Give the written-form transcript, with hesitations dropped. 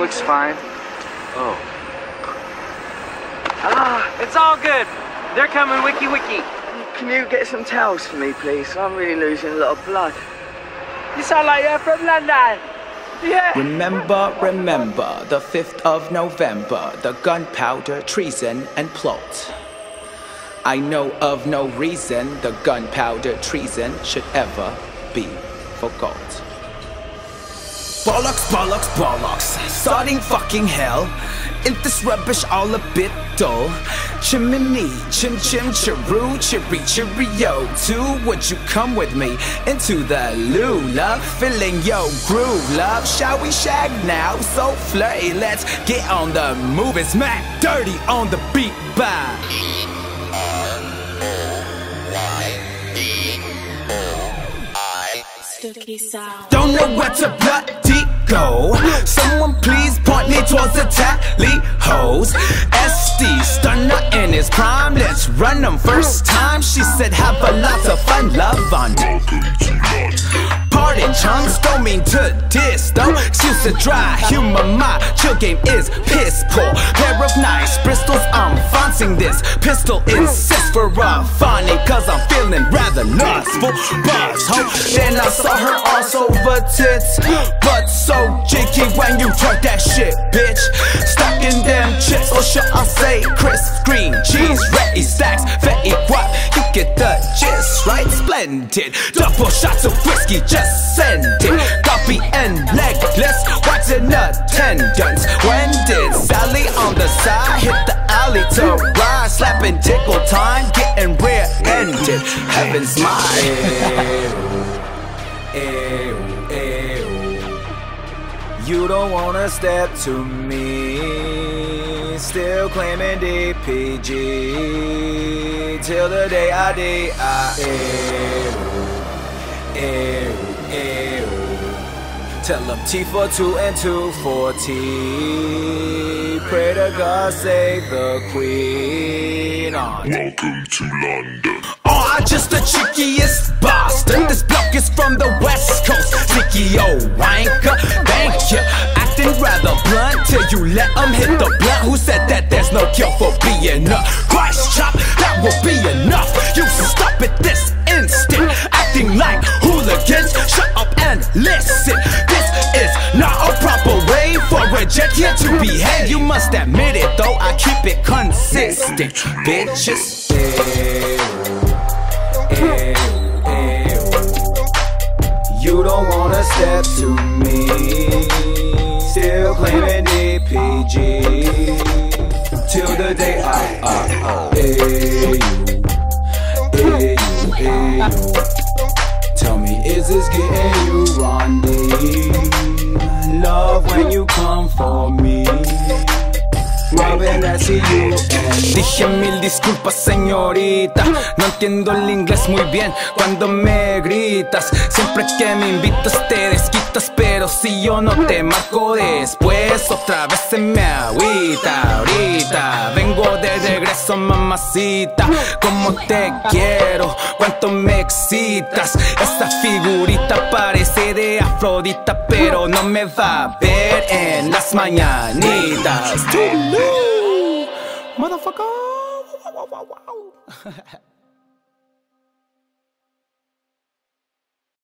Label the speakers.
Speaker 1: looks fine. Oh.
Speaker 2: It's all good. They're coming, wiki wiki.
Speaker 1: Can you get some towels for me, please? I'm really losing a lot of blood.
Speaker 2: You sound like you're from London. Yeah.
Speaker 3: Remember, the 5th of November, the gunpowder, treason, and plot. I know of no reason the gunpowder treason should ever be forgot. Bollocks, starting fucking hell. Ain't this rubbish all a bit dull? Chimney, chim, chiroo, cheerio. Too, would you come with me into the loo, love? Filling your groove, love. Shall we shag now? So flirty, let's get on the move. It's Mac Dirty on the beat by
Speaker 4: Stooky Sound.
Speaker 3: Don't know where to bloody go. Someone please point me towards the tally hose. SD stunner in his prime. Let's run them first time. She said have a lot of fun. Love on party chunks, don't mean to diss though. Excuse the dry humor, my chill game is piss poor. Pair of nice Bristols, I'm flaunting this pistol. Insists for a funny, cause I'm feeling rather lustful. Buzz ho, then I saw her arse over tits. But so jicky when you twerk that shit, bitch. Stacking them chips, or should I say crisp green cheese, ready stacks, fatty guap. You get the gist, right? Splendid. Double shots of whiskey, just send it. Copy and legless, watching attendance. When did Sally on the side hit the alley to ride? Slapping tickle time, getting rear-ended. Heaven smile. You don't wanna step to me, still claiming DPG, till the day I die. Tell them T for 2 and 2 for T. Pray to God save the Queen.
Speaker 5: Welcome to London.
Speaker 3: Oh, I'm just the trickiest bastard. This bloke is from the West Coast. Sticky old wanker, thank you. Acting rather blunt till you let him hit the blunt. Who said that there's no cure for being a Christ chop? That will be enough. You stop it this instant. Acting like hooligans, shut up and listen. This is not a proper way for a jet here to behave. You must admit it though, I keep it consistent. Bitches. You don't wanna step to me, still claiming DPG, till the day Tell me, is this getting you Rondi? Love when you come for me. Dije mil disculpas señorita, no entiendo el inglés muy bien cuando me gritas. Siempre que me invitas te desquitas, pero si yo no te marco después otra vez se me agüita. Ahorita vengo de regreso mamacita, como te quiero, cuánto me excitas. Esa figurita parece de Afrodita, pero no me va a ver en las mañanitas. Motherfucker.